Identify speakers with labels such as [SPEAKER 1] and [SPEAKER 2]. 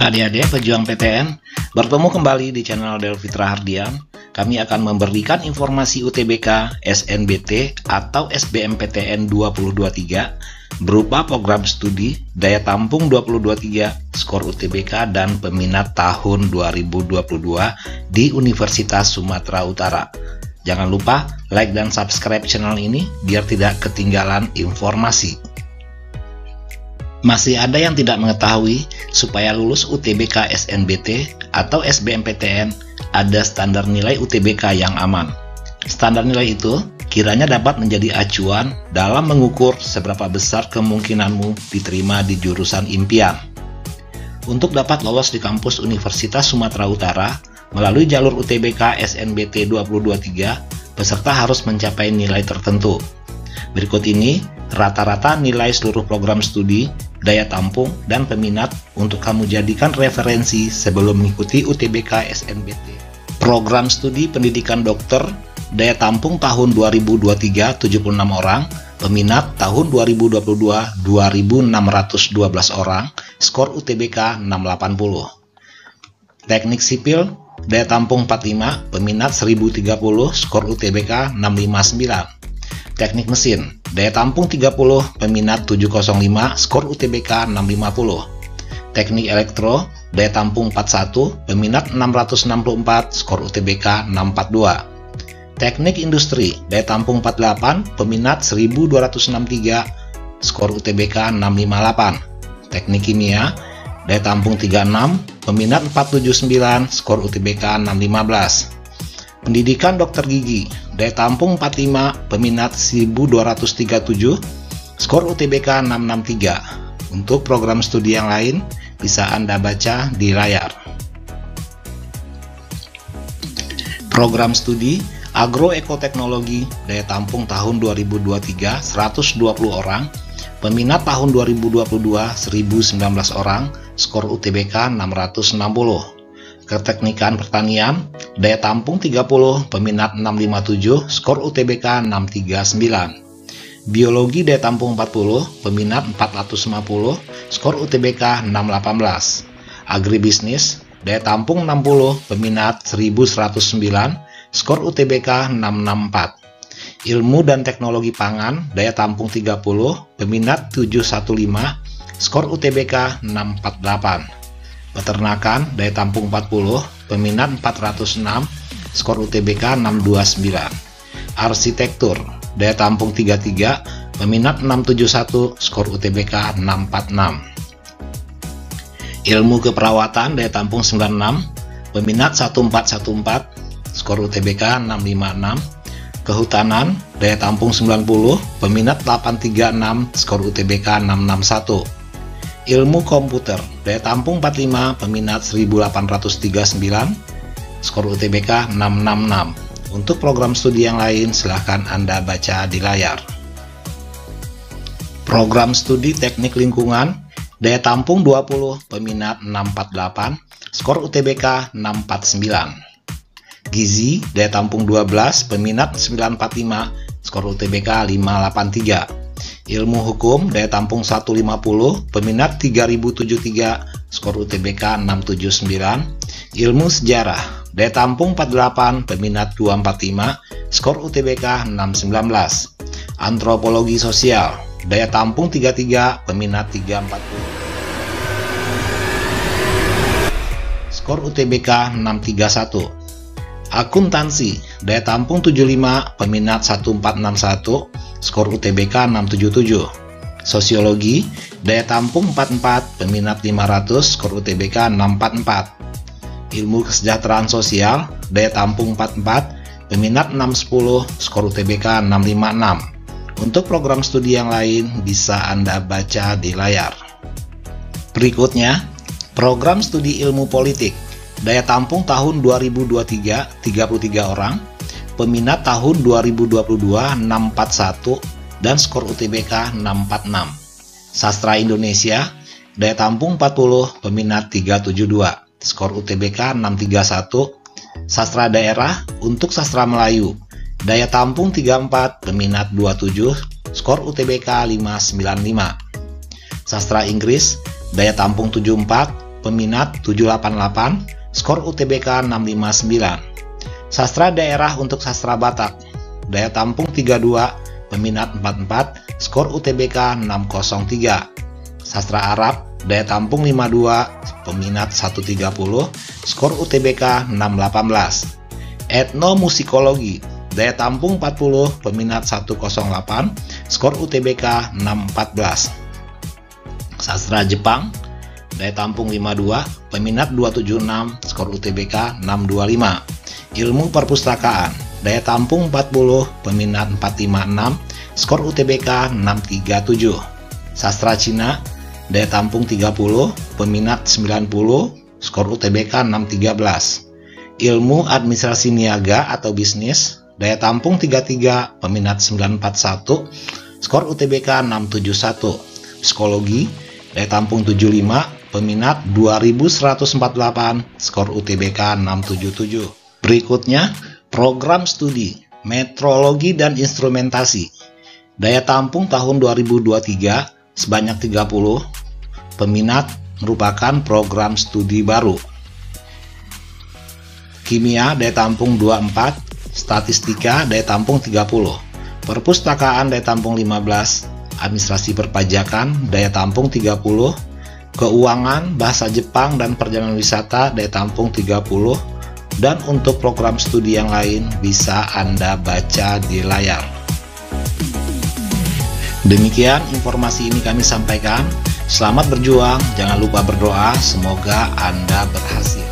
[SPEAKER 1] Adik-adik pejuang PTN, bertemu kembali di channel Delfitra Hardian. Kami akan memberikan informasi UTBK, SNBT, atau SBMPTN 2023 berupa program studi, daya tampung 2023, skor UTBK, dan peminat tahun 2022 di Universitas Sumatera Utara. Jangan lupa like dan subscribe channel ini biar tidak ketinggalan informasi. Masih ada yang tidak mengetahui supaya lulus UTBK SNBT atau SBMPTN ada standar nilai UTBK yang aman. Standar nilai itu kiranya dapat menjadi acuan dalam mengukur seberapa besar kemungkinanmu diterima di jurusan impian. Untuk dapat lolos di kampus Universitas Sumatera Utara melalui jalur UTBK SNBT 2023, peserta harus mencapai nilai tertentu. Berikut ini rata-rata nilai seluruh program studi, daya tampung, dan peminat untuk kamu jadikan referensi sebelum mengikuti UTBK SNBT. Program studi pendidikan dokter, daya tampung tahun 2023 76 orang, peminat tahun 2022 2612 orang, skor UTBK 680. Teknik sipil, daya tampung 45, peminat 1030, skor UTBK 659. Teknik mesin, daya tampung 30, peminat 705, skor UTBK 650. Teknik elektro, daya tampung 41, peminat 664, skor UTBK 642. Teknik industri, daya tampung 48, peminat 1263, skor UTBK 658. Teknik kimia, daya tampung 36, peminat 479, skor UTBK 615. Pendidikan dokter gigi, daya tampung 45, peminat 1237, skor UTBK 663. Untuk program studi yang lain bisa Anda baca di layar. Program studi agroekoteknologi, daya tampung tahun 2023 120 orang, peminat tahun 2022 1019 orang, skor UTBK 660. Keteknikan pertanian, daya tampung 30, peminat 657, skor UTBK 639. Biologi daya tampung 40, peminat 450, skor UTBK 618. Agribisnis, daya tampung 60, peminat 1109, skor UTBK 664. Ilmu dan teknologi pangan, daya tampung 30, peminat 715, skor UTBK 648. Peternakan, daya tampung 40, peminat 406, skor UTBK 629. Arsitektur, daya tampung 33, peminat 671, skor UTBK 646. Ilmu keperawatan, daya tampung 96, peminat 1414, skor UTBK 656. Kehutanan, daya tampung 90, peminat 836, skor UTBK 661. Ilmu komputer, daya tampung 45, peminat 1839, skor UTBK 666. Untuk program studi yang lain silahkan Anda baca di layar. Program studi teknik lingkungan, daya tampung 20, peminat 648, skor UTBK 649. Gizi, daya tampung 12, peminat 945, skor UTBK 583. Ilmu hukum, daya tampung 150, peminat 3073, skor UTBK 679. Ilmu sejarah, daya tampung 48, peminat 245, skor UTBK 619. Antropologi sosial, daya tampung 33, peminat 340, skor UTBK 631. Akuntansi, daya tampung 75, peminat 1461, skor UTBK 677. Sosiologi, daya tampung 44, peminat 500, skor UTBK 644. Ilmu kesejahteraan sosial, daya tampung 44, peminat 610, skor UTBK 656. Untuk program studi yang lain bisa Anda baca di layar. Berikutnya, program studi ilmu politik, daya tampung tahun 2023 33 orang, peminat tahun 2022 641, dan skor UTBK 646. Sastra Indonesia, daya tampung 40, peminat 372, skor UTBK 631. Sastra daerah untuk sastra Melayu, daya tampung 34, peminat 27, skor UTBK 595. Sastra Inggris, daya tampung 74, peminat 788, skor UTBK 659. Sastra daerah untuk sastra Batak, daya tampung 32, peminat 44, skor UTBK 603. Sastra Arab, daya tampung 52, peminat 130, skor UTBK 618. Etnomusikologi, daya tampung 40, peminat 108, skor UTBK 614. Sastra Jepang, daya tampung 52, peminat 276, skor UTBK 625. Ilmu perpustakaan, daya tampung 40, peminat 456, skor UTBK 637. Sastra Cina, daya tampung 30, peminat 90, skor UTBK 613. Ilmu administrasi niaga atau bisnis, daya tampung 33, peminat 941, skor UTBK 671. Psikologi, daya tampung 75, peminat 2148, skor UTBK 677. Berikutnya, program studi metrologi dan instrumentasi. Daya tampung tahun 2023 sebanyak 30, peminat merupakan program studi baru. Kimia daya tampung 24, statistika daya tampung 30, perpustakaan daya tampung 15, administrasi perpajakan daya tampung 30, keuangan, bahasa Jepang dan perjalanan wisata daya tampung 30, dan untuk program studi yang lain bisa Anda baca di layar. Demikian informasi ini kami sampaikan. Selamat berjuang, jangan lupa berdoa, semoga Anda berhasil.